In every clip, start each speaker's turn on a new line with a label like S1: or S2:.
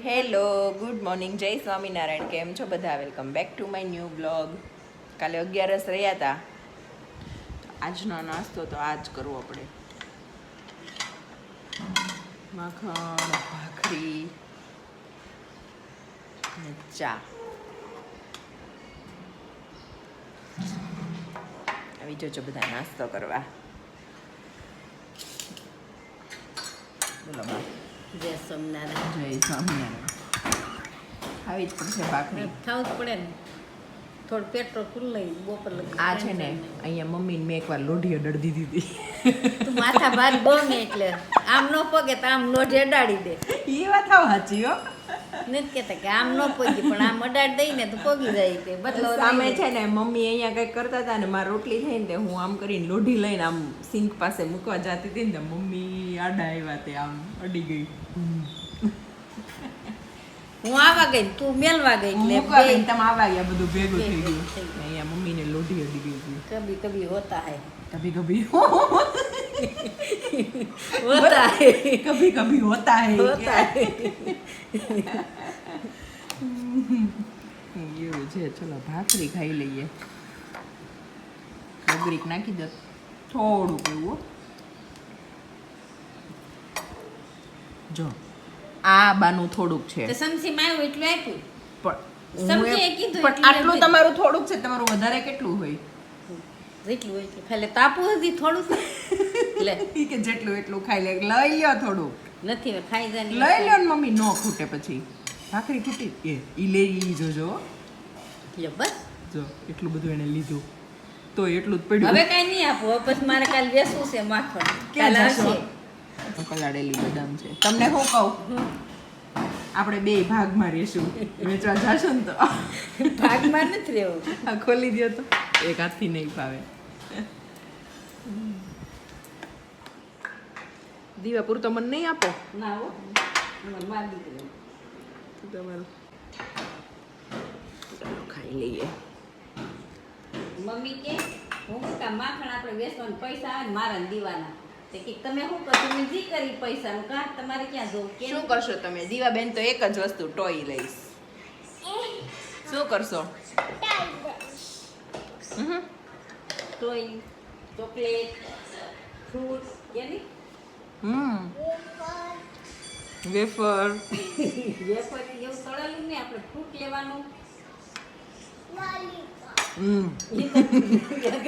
S1: Hello good morning, જય સ્વામિનારાયણ. કેમ છો બધા? Welcome back to my new blog. કાલે 11 રહ્યા હતા. આજનો નાસ્તો તો આજ કરવો આપણે. માખણ, ભાખરી અને ચા. આવી જજો બધા નાસ્તો કરવા. બોલો બા.
S2: જય સ્વામિનારાયણ.
S1: જય સ્વામિનારાયણ. આવી જ પડશે ભાખરી.
S2: ખાવું જ પડે ને, થોડું પેટ્રોલ ફૂલ લઈ બપોર લગી.
S1: આ છે ને અહીંયા મમ્મીને મેં એકવાર લોઢી અડડી દીધી.
S2: તું માથા ભાર બહુ ને એટલે આમ ન પગે તો આમ લોઢી અડાડી દે.
S1: એ વાત હાવ સાચી હો.
S2: નથી કહેતા કે આમ ન પગી પણ આમ અડાડી દઈ ને તો પગી જાય કે બદલો
S1: સામે છે ને મમ્મી અહીંયા કંઈક કરતા હતા ને મારે રોટલી થઈ ને તે હું આમ કરીને લોઢી લઈને આમ સિંક પાસે મૂકવા જતી હતી ને મમ્મી આડા આવ્યા તે આમ અડી ગઈ.
S2: હું આવા ગઈ તું મેલવા ગઈ એટલે
S1: મૂકવા ગઈ તમે આવા ગયા, બધું ભેગું થઈ ગયું. અહીંયા મમ્મીને લોઢી અડી ગઈ હતી.
S2: કભી કભી હોતા હૈ,
S1: કભી કભી
S2: હોતા હૈ,
S1: કભી કભી હોતા હૈ.
S2: હોતા હૈ.
S1: એવું છે. ચલો ભાખરી ખાઈ લઈએ. અગરીક નાખી દો થોડુંક એવું. જો આ બાનું થોડુંક છે
S2: તો સમસીમાં આવ્યું એટલું આપ્યું.
S1: પણ
S2: સમજીએ કીધું
S1: પણ
S2: એટલે
S1: આટલું
S2: નથી.
S1: તમારું થોડુંક છે, તમારું વધારે કેટલું હોય?
S2: જેટલું હોય એટલું ખાલી તાપું હતી થોડું લે
S1: ઈ કે જેટલું એટલું ખાઈ લે. લઈ લ્યો થોડું,
S2: નથી હવે ખાઈ જાય
S1: લઈ લ્યો ને મમ્મી. નો ખૂટે પછી ભાખરી ખૂટી ઈ લે ઈ જોજો.
S2: લ્યો બસ
S1: જો એટલું બધું એને લીધું તો એટલું જ પડ્યું.
S2: હવે કઈ નહીં આપો, હવે પછી મારે કાલે વેસવું છે માખણ.
S1: ક્યાં
S2: કાલે
S1: જશો?
S2: હશે.
S1: પલાળેલી બદામ છે. તમને શું કહું, આપણે બે ભાગમાં રહેશું. વેચવા જાશો ને તો
S2: ભાગમાં નથી રહેવું.
S1: આ ખોલી દો તો એક હાથથી નહીં ફાવે. દીવા પૂરતો મને નહીં આપો.
S2: ના હો, અમારે માર દીકરી.
S1: તમારું ચાલો ખાઈ લઈએ.
S2: મમ્મી કે હું કા માખણ આપણે વેચવાના પૈસા આવે ને મારા ને દીવાના. તે કે તમે શું કરો, તમે જી કરી પૈસાનું કાં તમારે ક્યાં જવું કેમ?
S1: શું કરશો તમે? દીવા બેન તો એક જ વસ્તુ ટોય લઈશ. શું કરશો?
S2: ટોય, ચોકલેટ, ફ્રૂટ કેની
S1: વેફર.
S2: વેફર એવું તળેલું ને આપણે ફ્રૂટ લેવાનું.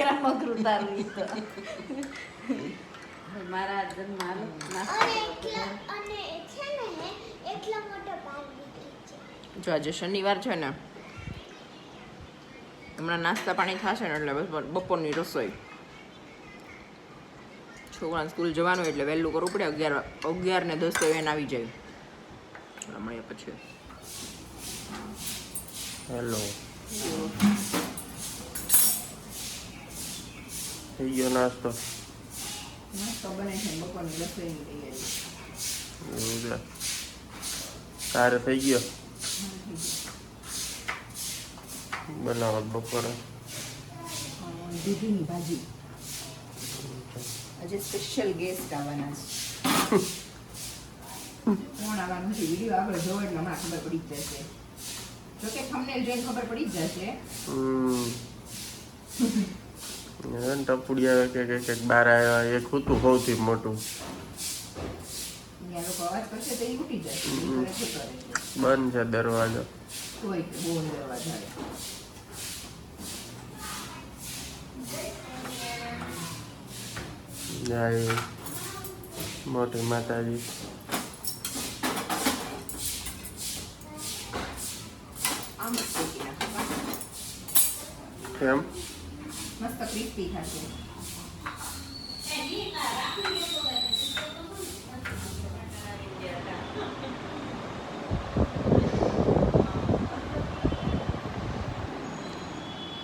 S2: ગ્રામ અઘરું તારું ઈ તો. મારા જન્માનું
S1: જો આજે શનિવાર છે ને, હમણાં નાસ્તા પાણી થશે ને એટલે બસ બપોરની રસોઈ. છોકરાને સ્કૂલ જવાનું એટલે વહેલું કરવું પડે. 11:10 તો વેન આવી જાય. મળીએ પછી.
S3: હેલો, થઈ ગયો નાસ્તો?
S1: નાસ્તો બને છે, બપોરની રસોઈની તૈયારી.
S3: એવું છે. તારે થઈ ગયો બનાવો બપોરે?
S1: દૂધીની ભાજી. આજે સ્પેશિયલ ગેસ્ટ આવવાના છે. કોણ આવવાનું છે વિડીયો આગળ જોવો એટલે હમણાં ખબર પડી જ જશે. જોકે થંબનેલ જોઈને ખબર પડી જ જશે.
S3: ટપુડી આવે કે બાર આવ્યા. એક હતું સૌથી મોટું.
S1: અહીંયા લોકો અવાજ કરશે તો એ ઉઠી જશે.
S3: બંધ છે દરવાજો.
S1: તોય તે બહુ દરવાજા આવે.
S3: જાય મોટી માતાજી.
S1: આમ જ શેકી નાખો.
S3: કેમ?
S1: મસ્ત ક્રિસ્પી થશે.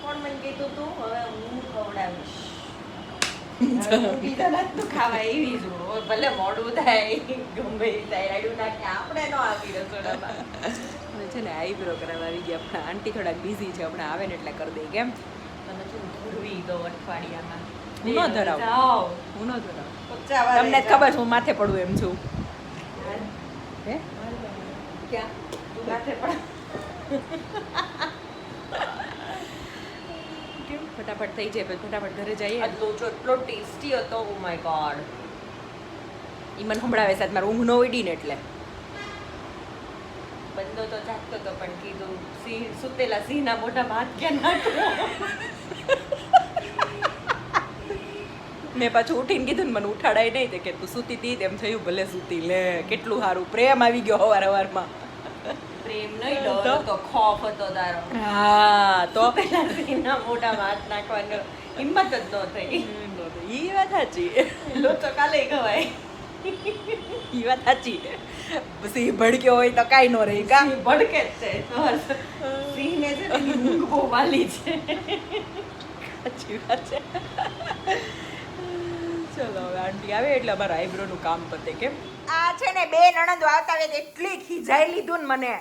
S2: કોણ મને કીધું તું હવે હું ખવડાવીશ.
S1: બીજાના જ તો ખાવા એવી જ હોય. ભલે મોડું થાય ગમે એ થાય રાડું નાખે આપણે ન આવી રસોડામાં. હવે છે ને આઈબ્રો કરાવવા આવી ગયા. આપણા આંટી થોડાક બિઝી છે, હમણાં આવે ને એટલે કરી દઈ. કેમ
S2: તમે છે ને ધરવી દો અઠવાડિયામાં.
S1: હું ન ધરાવું.
S2: જાઓ.
S1: હું ન ધરાવું. તમને જ ખબર છે હું માથે પડું એમ છું. હે
S2: ક્યાં
S1: તું માથે પણ કેમ ફટાફટ થઈ જાય પછી ફટાફટ ઘરે જઈએ આટલો એટલો ટેસ્ટી હતો ઓ માય ગોડ ઈ મને સંભળાવે સાથ મારે ઊંઘ ન ઉડી ને એટલે બંદો તો જાગતો તો પણ કીધું સિંહ સુતેલા સિંહના મોઢામાં હાથ ક્યાં નાખો મેં પાછું ઉઠીને કીધું ને મને ઉઠાડાય નહીં તે કે તું સૂતી હતી તેમ થયું ભલે સૂતી લે કેટલું સારું પ્રેમ આવી ગયો હવારમાં પ્રેમ નહીં ડર તો ખોફ હતો તારો હા તો પેલા સિંહના મોઢામાં હાથ નાખવાનો હિંમત જ ન થઈ ઈ વાત સાચી લોચો કાલે ખવાય ઈ વાત સાચી સિંહ ભડક્યો હોય તો કાંઈ ન રહી કા ભડકે જ છે સિંહને છે ને ઊંઘ બહુ વાલી છે સાચી વાત છે ચલો હવે આંટી આવે એટલે અમારા આઈબ્રોનું કામ પતે કેમ આ છે ને બે નણંદો આવતા આવે એટલી ખીજાઈ લીધું ને મને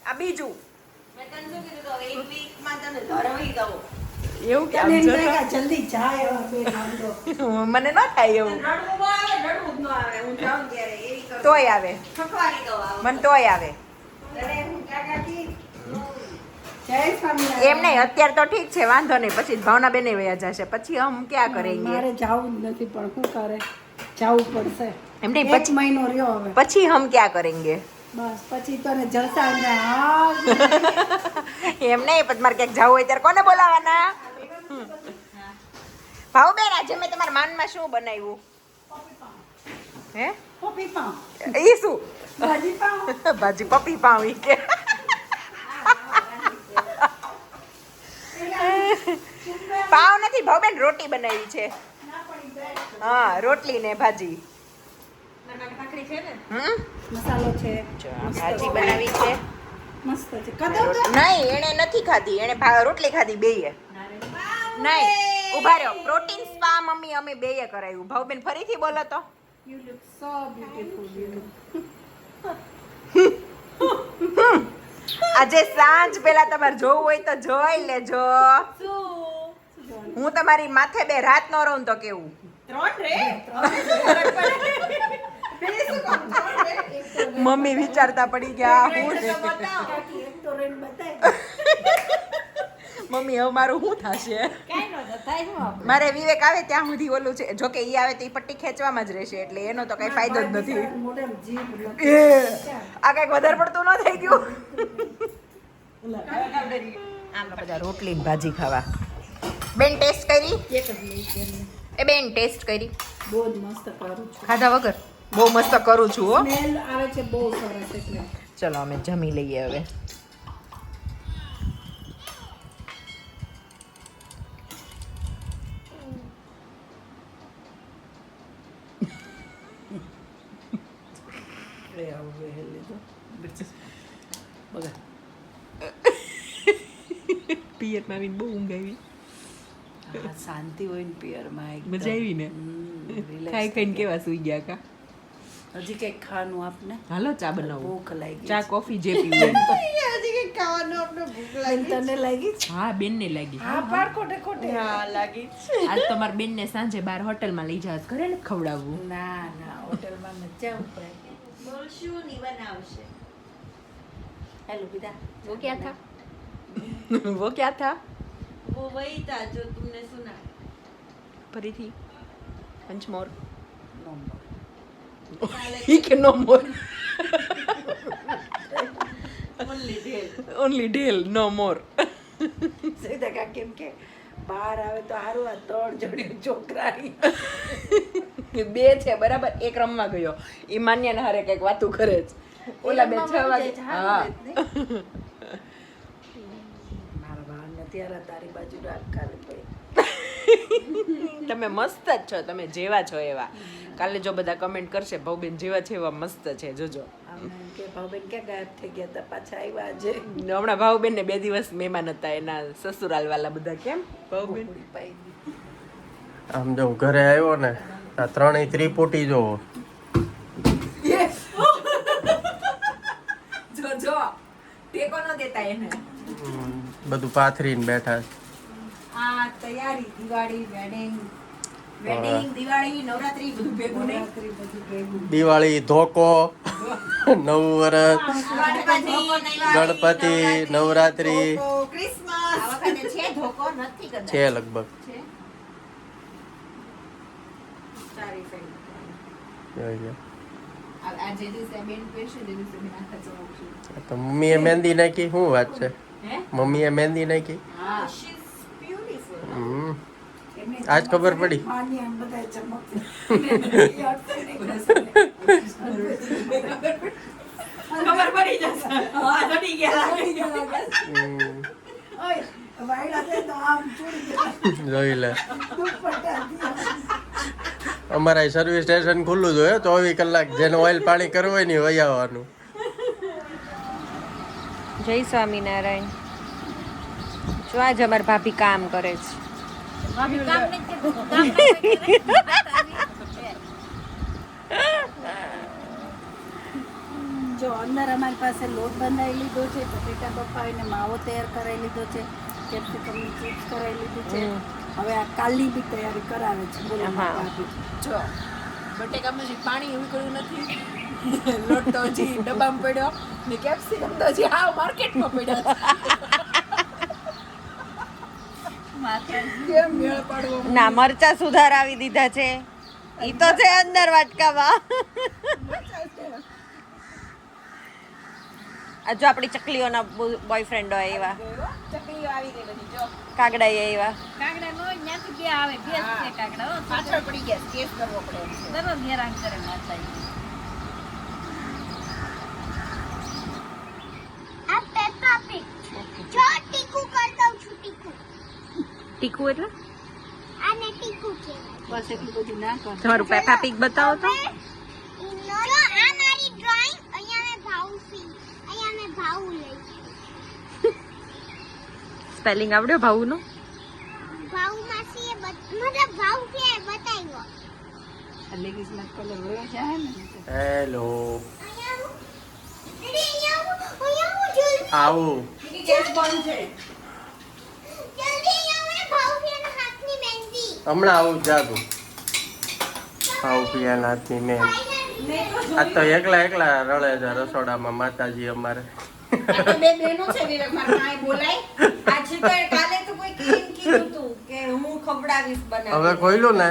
S1: આ બીજું મેં તને શું કીધું તો એક વીકમાં તને ધરવી દઉં એવું કે
S2: જલ્દી જાય
S1: મને ન થાય એવું તોય આવે મને તોય આવે એમ નહીં અત્યારે તો ઠીક છે વાંધો નહીં પછી ભાવના બેને વયા જશે પછી હમ ક્યાં કરેંગે
S2: મારે જાવું જ નથી પણ શું કરે જાવું પડશે
S1: એમ નહીં
S2: એક મહિનો રહ્યો હવે
S1: પછી હમ ક્યાં કરેંગે
S2: બસ પછી તને જલસા ને
S1: એમ નહીં પછી મારે ક્યાંક જવું હોય ત્યારે કોને બોલાવાના ભાવ બેન આજે મેં તમારા માનમાં શું બનાવ્યું હે
S2: પપ્પી પાઉં
S1: ઈ શું
S2: ભાજી પાઉં
S1: ભાજી પપ્પી પાવી કે પાવ નથી ભાવબેન રોટી બનાવી છે હા રોટલી ને ભાજી
S2: મસાલો છે
S1: ભાજી બનાવી છે
S2: મસ્ત છે કદો
S1: નહીં એને નથી ખાધી એને રોટલી ખાધી બેયે નહીં ઉભા રહ્યો પ્રોટીન સ્પા મમ્મી અમે બેયે કરાવ્યું ભાવબેન ફરીથી બોલો તો
S2: યુ લુક સો બ્યુટીફુલ
S1: આજે સાંજ પેલા તમારે જોવું હોય તો જોઈ લેજો હું તમારી માથે બે રાત નો રહું તો કેવું મમ્મી વિચારતા પડી ગયા હું મમ્મી હવે મારું શું થશે મારે વિવેક આવે ત્યાં સુધી ઓલું છે જોકે ઈ આવે તો ઈ પટ્ટી ખેંચવામાં જ રહેશે એટલે એનો તો કઈ ફાયદો જ નથી આ કઈક વધારે પડતું ન થઈ ગયું આમ બધા રોટલી ભાજી ખાવા બેન ટેસ્ટ કરી એ બેન ટેસ્ટ કરી
S2: બહુ જ મસ્ત કરું છું
S1: ખાધા વગર બહુ મસ્ત કરું છું હો
S2: સ્મેલ આવે છે બહુ સરસ એટલે
S1: ચલો અમે જમી લઈએ હવે પિયરમાં આવીને બહુ ઊંઘ આવી
S2: શાંતિ હોય ને પિયરમાં
S1: મજા આવી ને ખાઈ ખાઈને કેવા સુઈ ગયા કા
S2: હજી કઈક ખાવાનું આપને
S1: હાલો ચા બનાવો
S2: ભૂખ લાગી
S1: ચા કોફી જે પીવું
S2: હજી કઈક ખાવાનું આપને ભૂખ લાગી તને લાગી
S1: હા બેન ને લાગી
S2: હા પાર ખોટે ખોટે
S1: હા લાગી આજ તમાર બેન ને સાંજે બાર હોટલમાં લઈ જાવ ઘરે ને ખવડાવવું
S2: ના ના હોટલમાં ન જાવ પડે બોલ શું ની બનાવશે હેલો વિદા
S1: वो क्या था वो क्या था
S2: वो वही था जो तुमने सुना
S1: फरीथी once more
S2: no
S1: he can no more
S2: only deal
S1: only deal no more
S2: સીધા કા કેમ કે બહાર આવે તો હારું આ ત્રણ જોડી છોકરાની
S1: બે છે બરાબર એક રમવા ગયો ઈ માન્યા ને હારે કઈક વાતું કરે છે ઓલા બે 6 વાગે હા
S2: મારા ભાન ત્યારે તારી બાજુ રાખ કાલે ભાઈ
S1: તમે મસ્ત જ છો તમે જેવા છો એવા કાલે જો બધા કમેન્ટ કરશે ભાવબેન જેવા છે એવા મસ્ત છે જોજો
S2: આમને કે ભાવબેન ક્યાં ગાયબ થઈ ગયા હતા પાછા આવ્યા આજે
S1: હમણાં ભાવબેન ને 2 દિવસ મહેમાન હતા એના સસુરાલ વાલા બધા કેમ ભાવબેન
S3: આમ જો ઘરે આવ્યો ને આ ત્રણેય ત્રિપુટી જોવો
S1: જો ટેકો ન દેતા એને
S3: બધું પાથરીને બેઠા છે.
S1: આ તૈયારી દિવાળી વેડિંગ દિવાળી નવરાત્રી બધું ભેગું નહીં
S3: દિવાળી ધોકો નવું વર્ષ, ગણપતિ, નવરાત્રી
S2: આ વખતે છે ધોકો નથી કદાચ.
S3: છે લગભગ.
S2: છે.
S3: જોઈ લો.
S2: આ જે દિવસે બેન પહેરશે તે દિવસે બેન આખા ચમકશે.
S3: તો મમ્મીએ મહેંદી નાખી, શું વાત છે?
S2: હે?
S3: મમ્મીએ મહેંદી નાખી.
S2: હા.
S3: હમ. આજ ખબર પડી.
S1: ખબર પડી જશે હા ચડી ગયા
S3: હમ. જોઈ લે. અમારા સર્વિસ સ્ટેશન ખુલ્લું જ હોય 24 કલાક. જેને ઓઇલ પાણી કરવું હોય ને વહી આવવાનું.
S4: જય સ્વામિનારાયણ. જો આજ અમારા ભાભી કામ કરે છે.
S2: કામ નથી કરતું. કામ નથી કરતું.
S5: જો અંદર અમારી પાસે લોટ બંધાઈ લીધો છે, બટેટા બફાવીને માવો તૈયાર કરાવી લીધો છે, કેપ્સિકમની ચિપ્સ કરાવી લીધી છે. હવે આ કાલની બી તૈયારી કરાવે છે. બોલો
S4: હા.
S5: ભાભી.
S1: જો બટેકામાં હજી પાણી ઉકળ્યું નથી લોટ તો હજી ડબ્બામાં પડ્યો ને કેપ્સિકમ તો હજી હાવ માર્કેટમાં પડ્યો કેમ મેળ પાડવો
S4: ના મરચા સુધારાવી દીધા છે. ઈ તો છે અંદર વાટકામાં. આ જો આપણી ચકલીઓના બોયફ્રેન્ડ હોય એવા
S1: ચકલીઓ આવી ગઈ બધી જો
S4: કાગડા એવા.
S2: કાગડા નો ત્યાંથી ગયા આવે ગેસ છે કાગડા હો.
S1: પાછળ પડી ગયા કેસ કરવો પડે એમ છે
S2: દરરોજ હેરાન કરે માતાજી.
S6: આ પેપા પીગ જો ટીકુ કરતા હું છું ટીકુ
S4: ટીકું એટલે
S6: આને ટીકુ કહેવાય
S5: બસ એટલું બધું ના કર.
S4: તમારું પેપા પીગ બતાવો તો.
S6: જો આ મારી ડ્રોઈંગ અહીંયા મેં ભાવ સી અહીંયા મેં ભાવ લઈ
S4: સ્પેલિંગ આવડ્યો ભાવુનો?
S6: ભાવ માસી એ મતલબ ભાવ કે બતાવ્યો
S5: લેગીસના કલર વયો છે ને.
S3: હેલો.
S6: અહીંયા હું દીદી અહીંયા હું જલ્દી
S3: આવું.
S1: ગેસ બંધ છે
S6: જલ્દી અહીંયા મને ભાવ કે હાથની મહેંદી
S3: હમણાં આવું જાગું. આવું પિયાના હાથની મેં. આ તો એકલા રળે છે રસોડામાં માતાજી અમારે.
S1: બે બહેનો છે વિવેક મારા કાંઈ બોલાય આજે તો કાલે તો કોઈ કીધું તું કે હું ખવડાવીશ બનાવી
S3: હવે ખોઈલું ને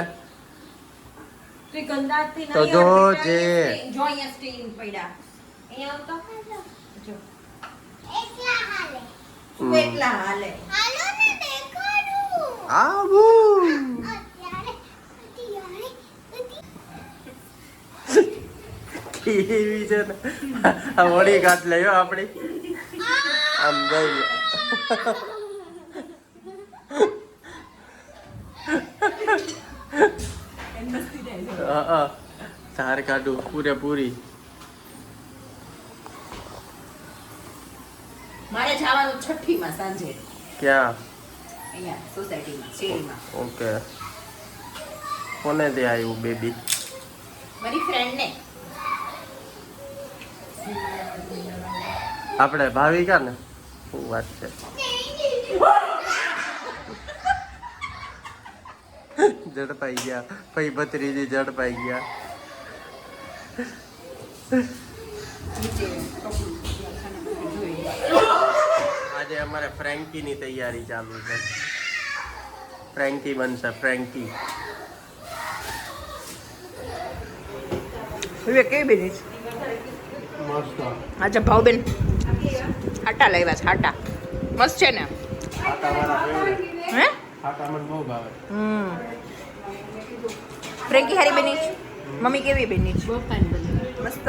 S1: તું ગંદાથી
S3: તો જો જે
S1: જો અહીંયા સ્ટેન પડ્યા અહીંયા આવતો જો
S6: એકલા હાલે
S1: તું એકલા હાલે
S6: હાલો ને દેખાડું
S3: આવું.
S6: અત્યારે
S3: એવી છે ને આ વળી કાઢ લઈ આપણી આમ જઈ ધાર કાઢું પૂરેપૂરી.
S1: મારે જવાનું 6ઠી માં સાંજે
S3: ક્યાં?
S1: અહીંયા સોસાયટીમાં શેરીમાં
S3: ઓકે. કોને તે આવ્યું બેબી?
S1: મારી ફ્રેન્ડ ને
S3: આપણે ભાવિકા ને શું વાત છે? ઝડપાઈ ગયા ભાઈ ભત્રીજી ઝડપાઈ ગયા. આજે અમારે ફ્રેન્કીની તૈયારી ચાલુ છે. ફ્રેન્કી બનશે ફ્રેન્કી.
S1: વિવેક કેવી બેની છે
S3: મસ્ત.
S1: આજે ભાવબેન આટા લાવ્યા છે આટા મસ્ત છે ને
S3: ખાટા મારા ફેવરેટ.
S1: હે
S3: ખાટા મને બહુ ભાવે.
S1: ફ્રેન્કી હારી બેની છે મમ્મી કેવી બેની છે મસ્ત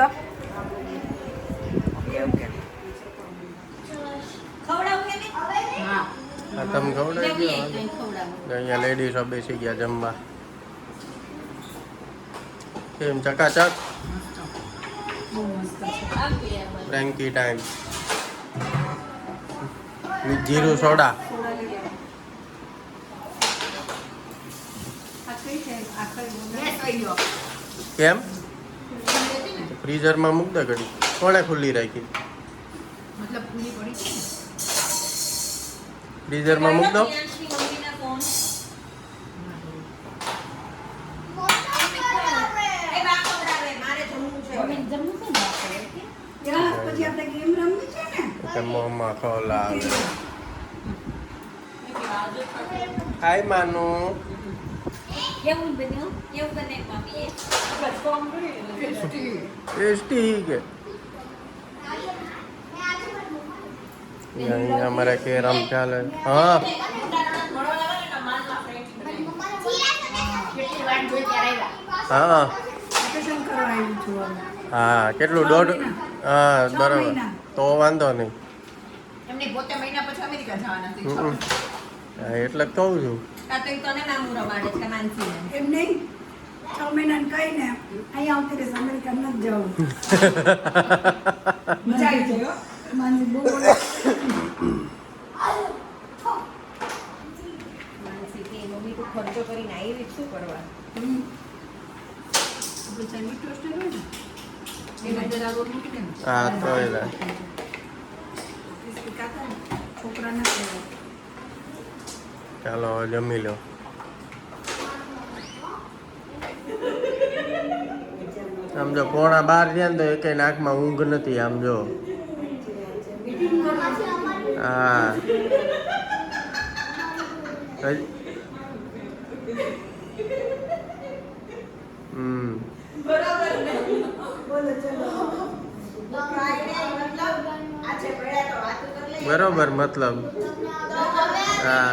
S1: ઓકે ઓકે
S2: ખવડાવું કે નહીં?
S1: હા
S3: આ તમે ખવડાવી
S2: લેવી
S3: દો.
S2: કંઈ ખવડાવું.
S3: અહીંયા લેડીઝો બેસી ગયા જમવા. કેમ ચકાચક?
S2: આપી યાર.
S3: ફ્રેન્કી ટાઈમ. જીરું સોડા.
S1: મેં કહી દો
S3: કેમ? ફ્રીઝરમાં મૂક દે ઘડી. કોણે ખુલ્લી રાખી?
S1: મતલબ પૂરી પડી છે ને
S3: ફ્રીઝરમાં મૂક દો.
S2: પ્રિયાંશની મમ્મીના ફોન.
S6: મોટા કરાવે
S1: એ બા ખવડાવે મારે જમવું છે હવે.
S2: મમ્મીને જમવું છે ને આપણે?
S5: પછી આપણે ગેમ રમવી છે ને
S3: કે મોંમાં ખોલાવે હાય માનું
S2: કેવું બન્યું કેવું બને મમ્મીએ
S3: ટેસ્ટી કે અહીંયા અમારે કેરમ ચાલે હા હા
S5: વેકેશન કરવા આવી છું હવે.
S3: હા કેટલું દોઢ હા બરાબર
S5: મહિના.
S3: તો વાંધો નહીં
S1: એમને પોતે મહિના પછી અમેરિકા જવાના છે
S3: હમ. હા, એટલે જ કહું છું
S1: કાં તો ઈ તને નામું રમાડે છે માનસીને
S5: એમ નહીં 6 મહિનાને કહીને અહીંયા આવતી રહેશે અમેરિકા નથી જવું મજા આવી જાય હો. માનસી બહુ બોલે.
S2: માનસી કે મમ્મી તું ખર્ચો કરીને આવી શું કરવા
S5: હમ. આપણે ચાઇનીઝ ટોસ્ટર હોય ને એમાં જરા રોટ મૂકી દે ને.
S3: હા તો એલા
S5: ક્રિસ્પી કાકા ને છોકરાને કહેવાય.
S3: ચાલો હવે જમી લો આમ જો 11:30 થયા ને તો એકે નાકમાં ઊંઘ નથી આમ જો હા હમ બરોબર મતલબ હા